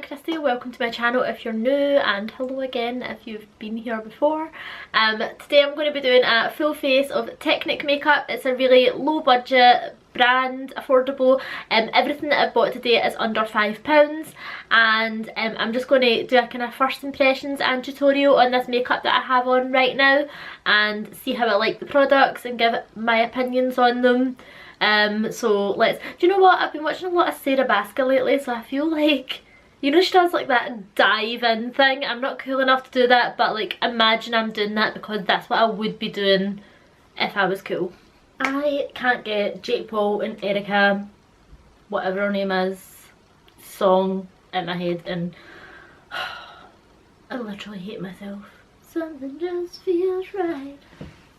AsToldByKristy. Welcome to my channel if you're new, and hello again if you've been here before. Today I'm going to be doing a full face of Technic makeup. It's a really low budget brand, affordable. Everything that I've bought today is under £5, and I'm just going to do a kind of first impressions and tutorial on this makeup that I have on right now and see how I like the products and give my opinions on them. So let's, do you know what, I've been watching a lot of Sarah Baska lately, so I feel like, you know, she does like that dive in thing. I'm not cool enough to do that, but like imagine I'm doing that because that's what I would be doing if I was cool. I can't get Jake Paul and Erica, whatever her name is, song in my head, and I literally hate myself. Something just feels right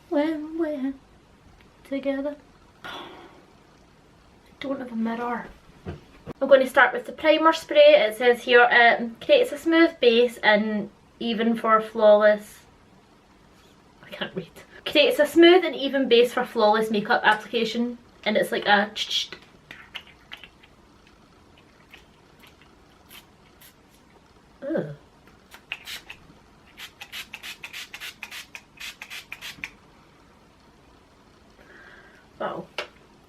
when we're together. Don't have a mirror. I'm going to start with the primer spray. It says here creates a smooth base and even for flawless, I can't read. Creates a smooth and even base for flawless makeup application, and it's like a ugh. Wow,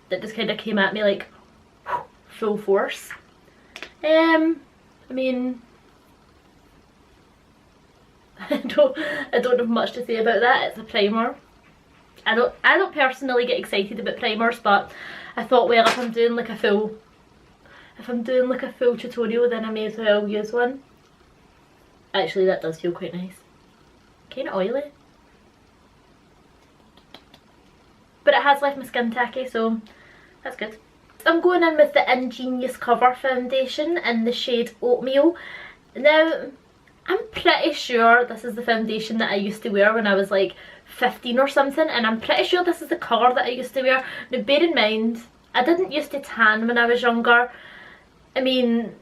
that just kind of came at me like full force. I mean, I don't have much to say about that. It's a primer. I don't personally get excited about primers, but I thought, well, if I'm doing like a full tutorial, then I may as well use one. Actually, that does feel quite nice. Kind of oily, but it has left my skin tacky, so that's good. I'm going in with the Ingenious Cover foundation in the shade Oatmeal. Now, I'm pretty sure this is the foundation that I used to wear when I was like 15 or something, and I'm pretty sure this is the colour that I used to wear. Now bear in mind, I didn't used to tan when I was younger. I mean,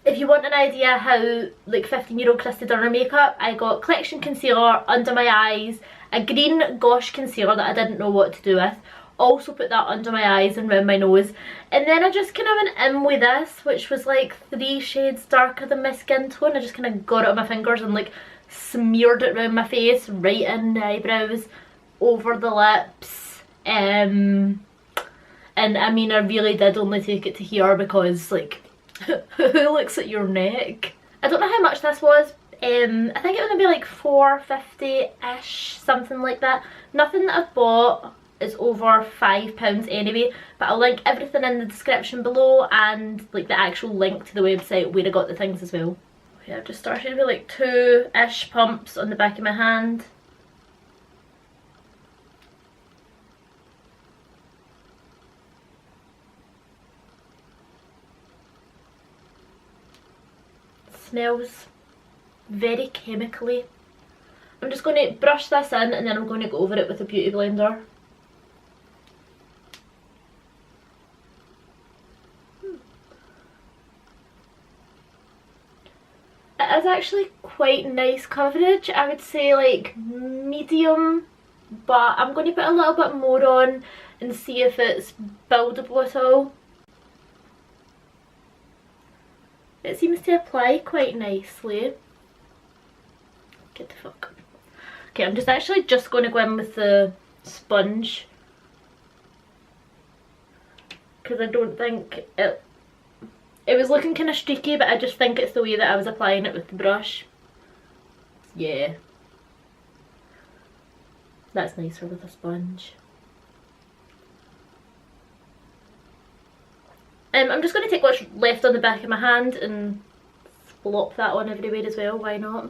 if you want an idea how like 15-year-old Kristy done her makeup, I got collection concealer under my eyes, a green Gosh concealer that I didn't know what to do with, also put that under my eyes and round my nose, and then I just kind of went in with this, which was like 3 shades darker than my skin tone. I just kind of got it on my fingers and like smeared it around my face, right in the eyebrows, over the lips, and I mean, I really did only take it to here because like who looks at your neck? I don't know how much this was. I think it was maybe like £4.50-ish, something like that. Nothing that I've bought is over £5 anyway, but I'll link everything in the description below and like the actual link to the website where I got the things as well. Okay, I've just started with like 2-ish pumps on the back of my hand. Smells very chemically. I'm just going to brush this in and then I'm going to go over it with a beauty blender. It is actually quite nice coverage. I would say like medium, but I'm going to put a little bit more on and see if it's buildable at all. It seems to apply quite nicely. Get the fuck. Okay, I'm actually just going to go in with the sponge because I don't think it was looking kind of streaky, but I just think it's the way that I was applying it with the brush. Yeah, that's nicer with a sponge. I'm just going to take what's left on the back of my hand and splop that on everywhere as well, why not?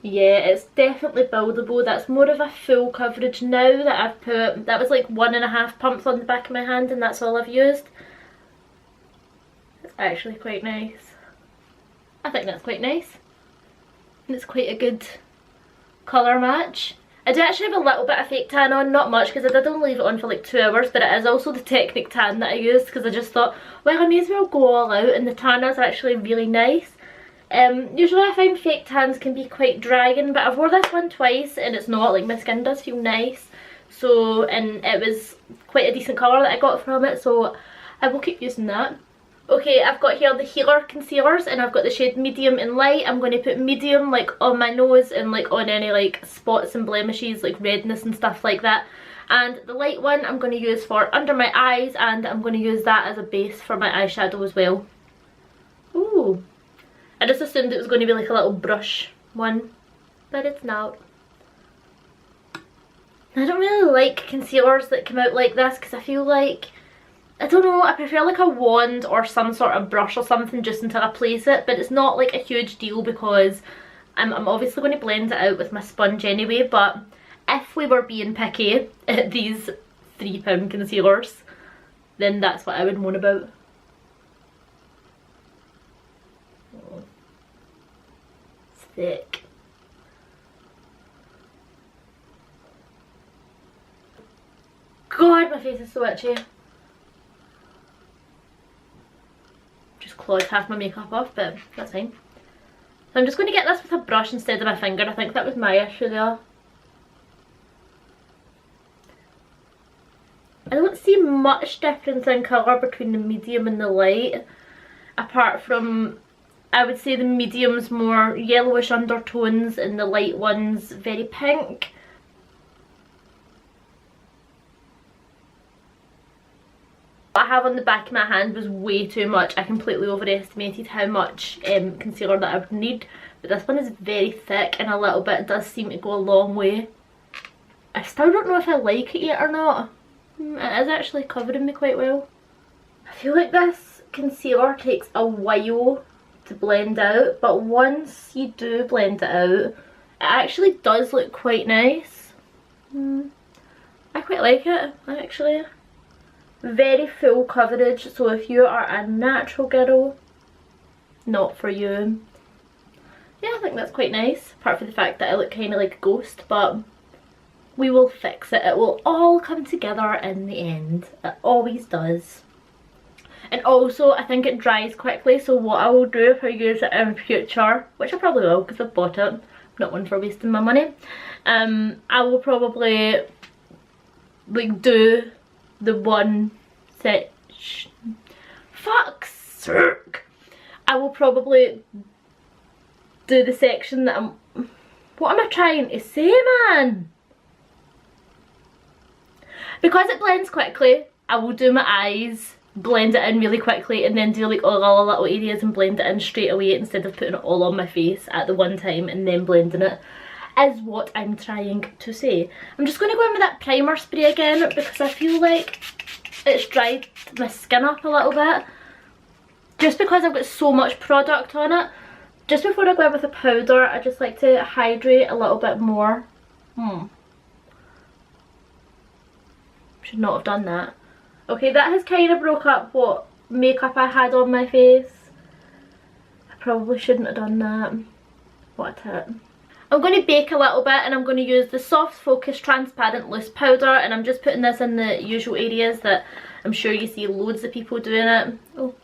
Yeah, it's definitely buildable. That's more of a full coverage now that I've put. That was like 1.5 pumps on the back of my hand and that's all I've used. It's actually quite nice. I think that's quite nice. And it's quite a good colour match. I do actually have a little bit of fake tan on, not much because I did only leave it on for like 2 hours, but it is also the Technic tan that I used because I just thought, well, I may as well go all out, and the tanners are actually really nice. Usually I find fake tans can be quite drying, but I've worn this one twice and it's not, like my skin does feel nice. So, and it was quite a decent colour that I got from it, so I will keep using that. Okay, I've got here the Healer concealers, and I've got the shade medium and light. I'm going to put medium like on my nose and like on any like spots and blemishes, like redness and stuff like that. And the light one I'm going to use for under my eyes, and I'm going to use that as a base for my eyeshadow as well. Ooh. I just assumed it was going to be like a little brush one, but it's not. I don't really like concealers that come out like this because I feel like, I don't know, I prefer like a wand or some sort of brush or something just until I place it, but it's not like a huge deal because I'm obviously going to blend it out with my sponge anyway. But if we were being picky at these £3 concealers, then that's what I would moan about. Oh, it's thick. God, my face is so itchy. Just clawed half my makeup off, but that's fine. So I'm just going to get this with a brush instead of my finger. I think that was my issue there. I don't see much difference in colour between the medium and the light, apart from, I would say the medium's more yellowish undertones and the light one's very pink. What I have on the back of my hand was way too much. I completely overestimated how much concealer that I would need, but this one is very thick and a little bit does seem to go a long way. I still don't know if I like it yet or not. It is actually covering me quite well. I feel like this concealer takes a while to blend out, but once you do blend it out, it actually does look quite nice. I quite like it actually. Very full coverage, so if you are a natural girl, not for you. Yeah, I think that's quite nice, apart from the fact that I look kind of like a ghost, but we will fix it. It will all come together in the end. It always does. And also, I think it dries quickly, so what I will do if I use it in future, which I probably will because I've bought it, I'm not one for wasting my money, I will probably like do the one section. Fuck's sake! I will probably do the section that I'm... What am I trying to say, man? Because it blends quickly, I will do my eyes, blend it in really quickly, and then do like all the little areas and blend it in straight away instead of putting it all on my face at the one time and then blending it, is what I'm trying to say. I'm just going to go in with that primer spray again because I feel like it's dried my skin up a little bit. Just because I've got so much product on it. Just before I go in with the powder, I just like to hydrate a little bit more. Should not have done that. Okay, that has kind of broke up what makeup I had on my face. I probably shouldn't have done that. What a tip. I'm going to bake a little bit, and I'm going to use the Soft Focus Transparent Loose Powder, and I'm just putting this in the usual areas that I'm sure you see loads of people doing it. Oh,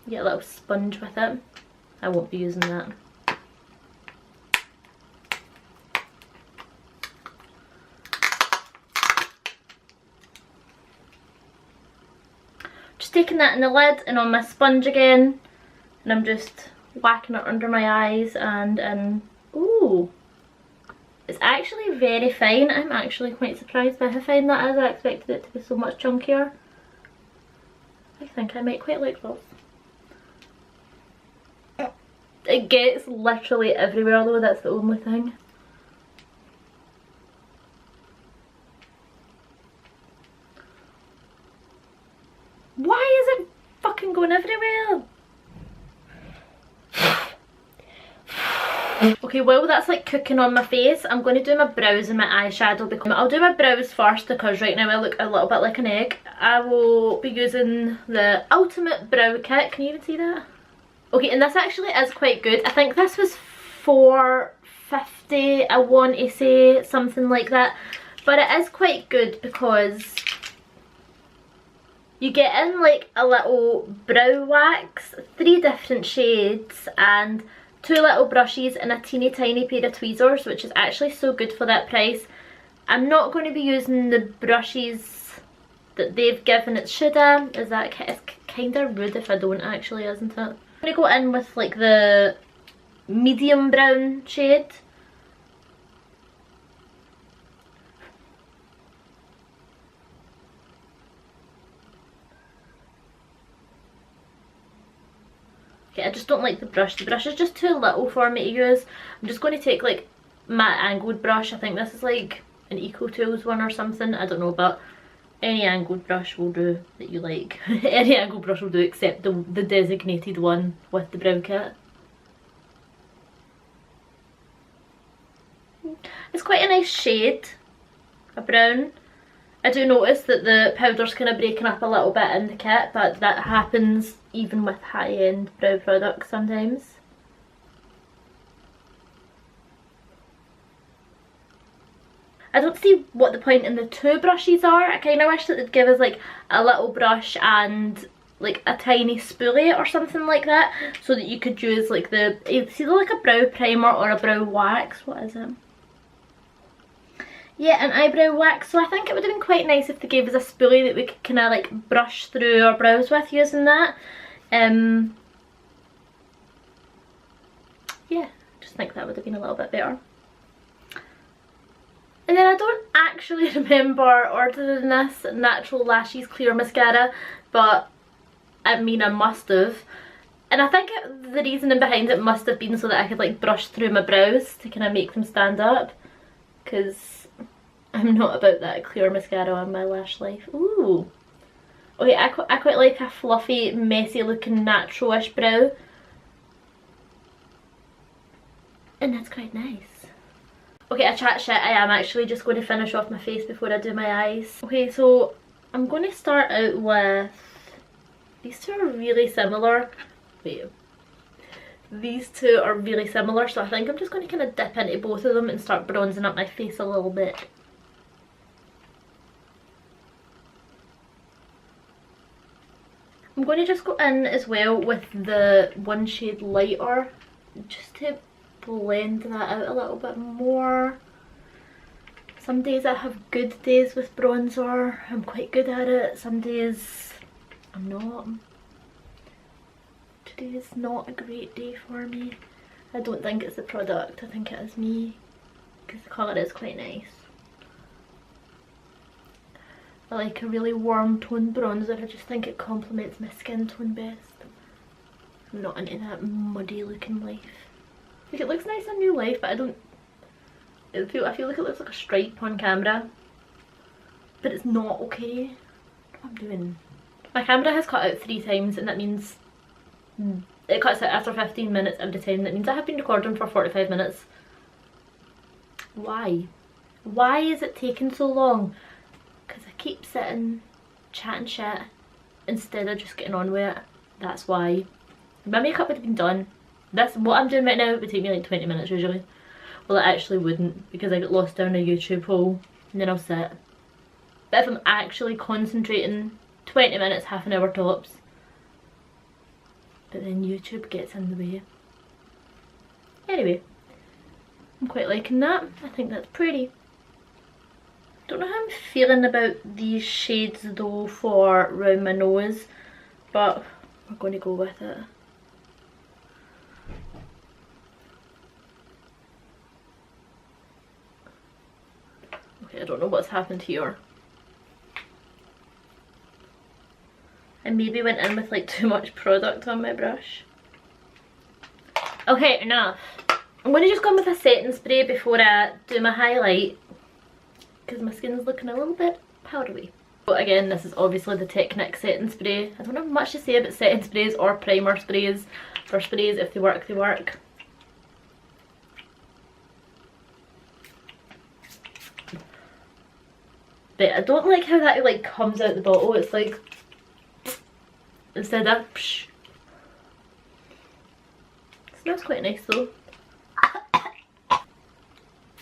get a little sponge with it. I won't be using that. Just taking that in the lid and on my sponge again, and I'm just whacking it under my eyes and ooh, it's actually very fine. I'm actually quite surprised by how fine that is. I expected it to be so much chunkier. I think I might quite like this. It gets literally everywhere though, that's the only thing. Why is it fucking going everywhere? Okay, well that's like cooking on my face. I'm going to do my brows and my eyeshadow because I'll do my brows first because right now I look a little bit like an egg. I will be using the Ultimate Brow Kit. Can you even see that? Okay, and this actually is quite good. I think this was $4.50, I want to say, something like that. But it is quite good because you get in like a little brow wax, 3 different shades, and 2 little brushes and a teeny tiny pair of tweezers, which is actually so good for that price. I'm not going to be using the brushes that they've given. It's shoulda. Is that, it's kind of rude if I don't actually, isn't it? I'm going to go in with like the medium brown shade. Okay, I just don't like the brush. The brush is just too little for me to use. I'm just going to take like matte angled brush. I think this is like an Eco Tools one or something. I don't know, but any angled brush will do that you like. Any angled brush will do except the designated one with the brow kit. It's quite a nice shade, a brown. I do notice that the powder's kind of breaking up a little bit in the kit, but that happens even with high-end brow products sometimes. I don't see what the point in the two brushes are. I kind of wish that they'd give us like a little brush and like a tiny spoolie or something like that, so that you could use like it's either like a brow primer or a brow wax. What is it? Yeah, an eyebrow wax. So I think it would have been quite nice if they gave us a spoolie that we could kind of like brush through our brows with using that. Yeah, just think that would have been a little bit better. And then I don't actually remember ordering this Natural Lashes Clear Mascara, but I mean I must have. And I think the reasoning behind it must have been so that I could like brush through my brows to kind of make them stand up, because I'm not about that clear mascara on my lash life. Ooh. Okay, I quite like a fluffy, messy looking natural-ish brow. And that's quite nice. Okay, I chat shit. I am actually just going to finish off my face before I do my eyes. Okay, so I'm going to start out with... These two are really similar. Wait. These two are really similar, so I think I'm just going to kind of dip into both of them and start bronzing up my face a little bit. I'm going to just go in as well with the one shade lighter, just to blend that out a little bit more. Some days I have good days with bronzer, I'm quite good at it. Some days I'm not. Today is not a great day for me. I don't think it's the product, I think it is me, because the colour is quite nice. I like a really warm tone bronzer. I just think it complements my skin tone best. I'm not into that muddy looking life. Like, it looks nice on New Life, but I don't... I feel like it looks like a stripe on camera. But it's not okay. What am I doing? My camera has cut out 3 times, and that means... It cuts out after 15 minutes every time. That means I have been recording for 45 minutes. Why? Why is it taking so long? Because I keep sitting, chatting shit, instead of just getting on with it. That's why. My makeup would have been done. What I'm doing right now would take me like 20 minutes usually. Well, it actually wouldn't, because I get lost down a YouTube hole and then I'll sit. But if I'm actually concentrating, 20 minutes, half an hour tops. But then YouTube gets in the way. Anyway, I'm quite liking that. I think that's pretty. Don't know how I'm feeling about these shades though for round my nose, but we're going to go with it. Okay, I don't know what's happened here. I maybe went in with like too much product on my brush. Okay, enough. I'm going to just go in with a setting spray before I do my highlight, because my skin's looking a little bit powdery. But again, this is obviously the Technic setting spray. I don't have much to say about setting sprays or primer sprays. For sprays, if they work, they work. But I don't like how that like comes out the bottle. It's like, instead of psh. It smells quite nice though.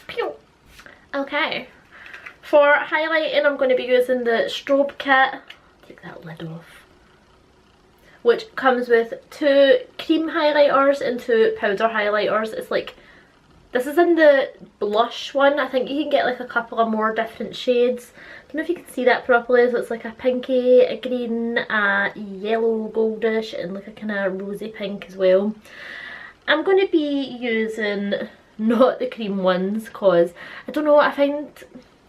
Pew. Okay. For highlighting, I'm going to be using the strobe kit. Take that lid off. Which comes with 2 cream highlighters and 2 powder highlighters. It's like, this is in the blush one. I think you can get like a couple of more different shades. don't know if you can see that properly, so it's like a pinky, a green, a yellow goldish, and like a kind of rosy pink as well. I'm going to be using not the cream ones because I don't know, I find,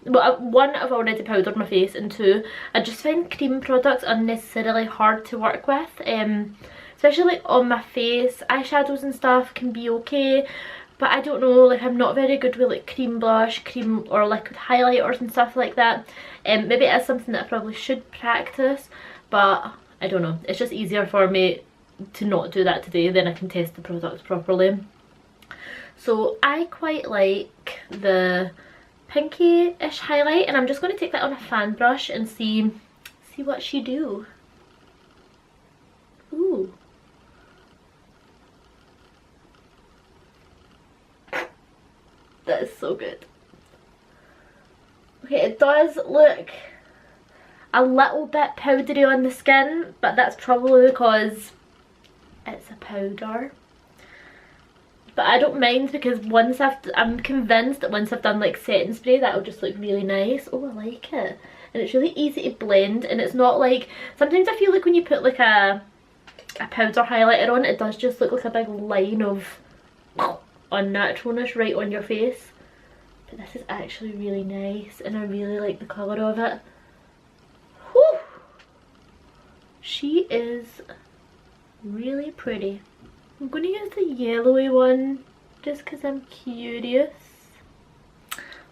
well, one, I've already powdered my face, and two, I just find cream products unnecessarily hard to work with, especially like on my face. Eyeshadows and stuff can be okay, but I don't know, like I'm not very good with like cream blush, cream or liquid highlighters and stuff like that. Maybe it is something that I probably should practice, but I don't know, it's just easier for me to not do that today, then I can test the products properly. So I quite like the pinky-ish highlight, and I'm just going to take that on a fan brush and see what she do. Ooh. That is so good. Okay, it does look a little bit powdery on the skin, but that's probably because it's a powder. But I don't mind, because once I'm convinced that once I've done like setting spray, that'll just look really nice. Oh, I like it. And it's really easy to blend, and it's not like, sometimes I feel like when you put like a powder highlighter on, it does just look like a big line of unnaturalness right on your face. But this is actually really nice, and I really like the colour of it. Whew! She is really pretty. I'm going to use the yellowy one just because I'm curious.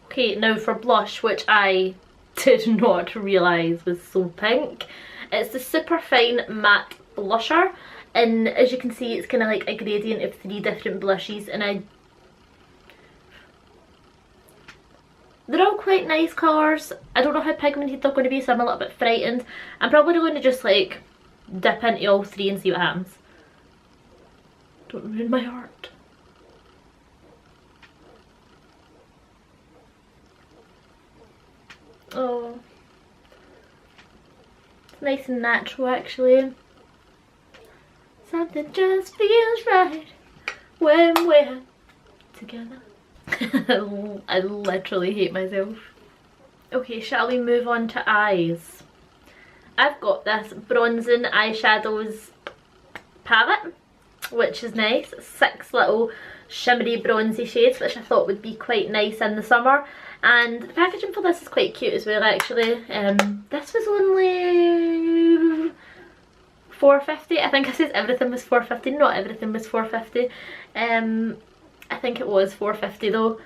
Okay, now for blush, which I did not realise was so pink. It's the Super Fine Matte Blusher, and as you can see, it's kind of like a gradient of 3 different blushes, and they're all quite nice colours. I don't know how pigmented they're going to be, so I'm a little bit frightened. I'm probably going to just like dip into all 3 and see what happens. Don't ruin my heart. Oh, it's nice and natural actually. Something just feels right when we're together. I literally hate myself. Okay, shall we move on to eyes? I've got this bronzing eyeshadows palette, which is nice. 6 little shimmery bronzy shades, which I thought would be quite nice in the summer. And the packaging for this is quite cute as well actually. This was only $4.50. I think I said everything was $4.50. Not everything was $4.50. I think it was $4.50 though.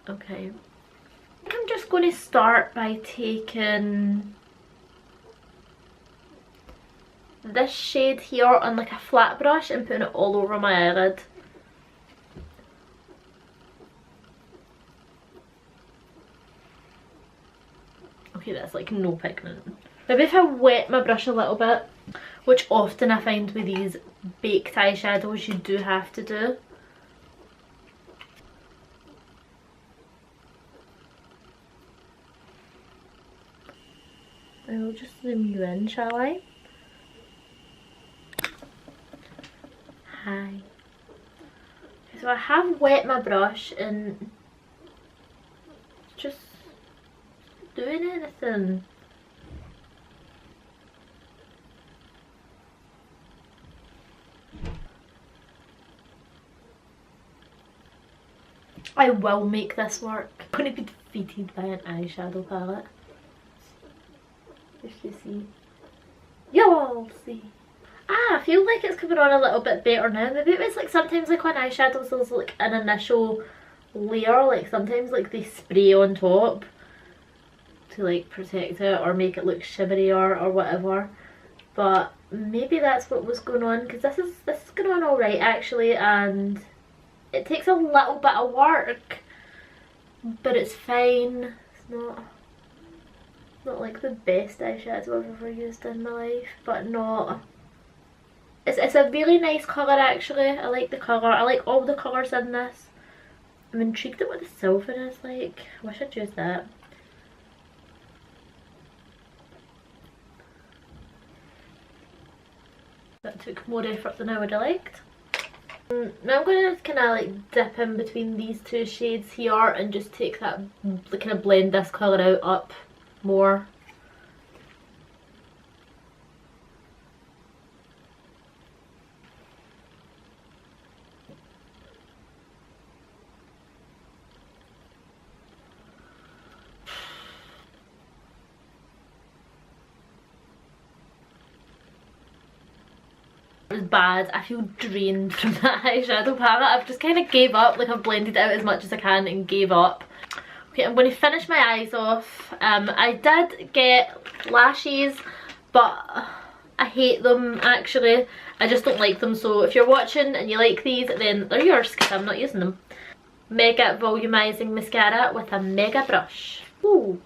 Okay. I think I'm just going to start by taking this shade here on like a flat brush and putting it all over my eyelid. Okay, that's like no pigment. Maybe if I wet my brush a little bit, which often I find with these baked eyeshadows you do have to do. I will just zoom you in, shall I? Hi. So I have wet my brush and just doing anything. I will make this work. I'm going to be defeated by an eyeshadow palette. Just to see. You'll see. I feel like it's coming on a little bit better now. Maybe it's like sometimes like on eyeshadows there's like an initial layer, like sometimes like they spray on top to like protect it or make it look shimmery or whatever. But maybe that's what was going on, because this is going on alright actually, and it takes a little bit of work, but it's fine. It's not like the best eyeshadow I've ever used in my life, but not. It's a really nice colour actually. I like the colour. I like all the colours in this. I'm intrigued at what the silver is like. I wish I'd used that. That took more effort than I would have liked. Now I'm going to kind of like dip in between these two shades here and just take that, kind of blend this colour out up more. It was bad. I feel drained from that eyeshadow palette. I've just kind of gave up. Like, I've blended it out as much as I can and gave up. Okay, I'm going to finish my eyes off. I did get lashes, but I hate them actually. I just don't like them. So if you're watching and you like these, then they're yours because I'm not using them. Mega volumizing mascara with a mega brush. Ooh.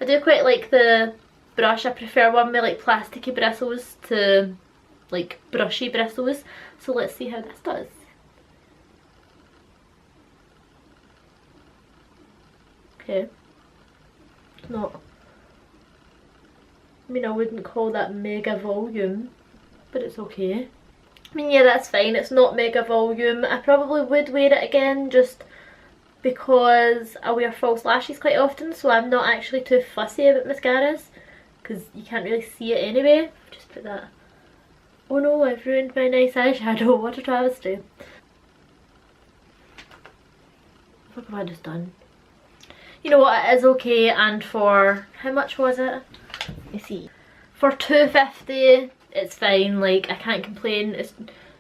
I do quite like the brush. I prefer one with like plasticky bristles to like brushy bristles. So let's see how this does. Okay. Not, I mean, I wouldn't call that mega volume, but it's okay. I mean, yeah, that's fine. It's not mega volume. I probably would wear it again just because I wear false lashes quite often, so I'm not actually too fussy about mascaras because you can't really see it anyway. Just put that. Oh no, I've ruined my nice eyeshadow. What a travesty. What have I just done? You know what, it is okay, and for, how much was it? Let me see. For $2.50, it's fine, like, I can't complain. It's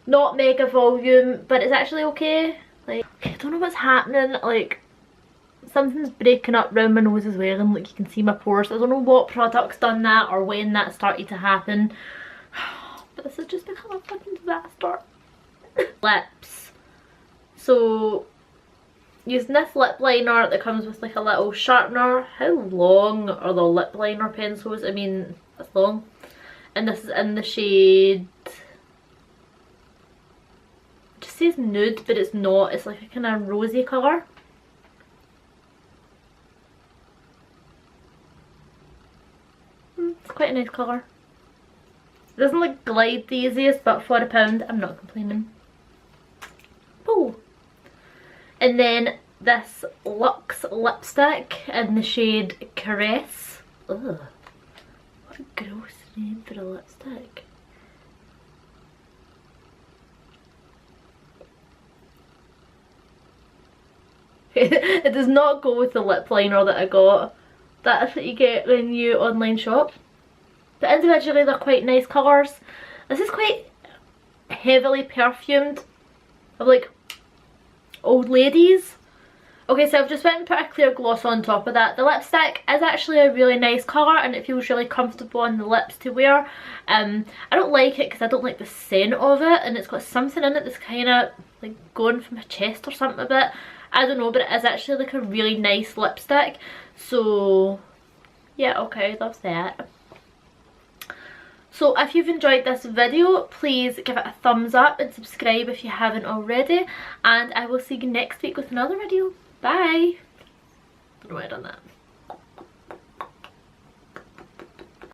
not mega volume, but it's actually okay. Like, I don't know what's happening, like, something's breaking up round my nose as well, and like, you can see my pores. I don't know what product's done that, or when that started to happen. But this has just become a fucking disaster. Lips. So, using this lip liner that comes with like a little sharpener. How long are the lip liner pencils? I mean, that's long. And this is in the shade, it just says nude, but it's not. It's like a kind of rosy colour. It's quite a nice colour. It doesn't like glide the easiest, but for £1 I'm not complaining. Oh. And then this Luxe lipstick in the shade Caress. Ugh. What a gross name for a lipstick. It does not go with the lip liner that I got. That's what you get when you online shop. But individually they're quite nice colours. This is quite heavily perfumed. Of like old ladies. Okay, so I've just went and put a clear gloss on top of that. The lipstick is actually a really nice colour and it feels really comfortable on the lips to wear. I don't like it because I don't like the scent of it, and it's got something in it that's kind of like going from my chest or something a bit. I don't know, but it is actually like a really nice lipstick. So yeah, okay, love that. So if you've enjoyed this video, please give it a thumbs up and subscribe if you haven't already. And I will see you next week with another video. Bye! I don't know why I done that.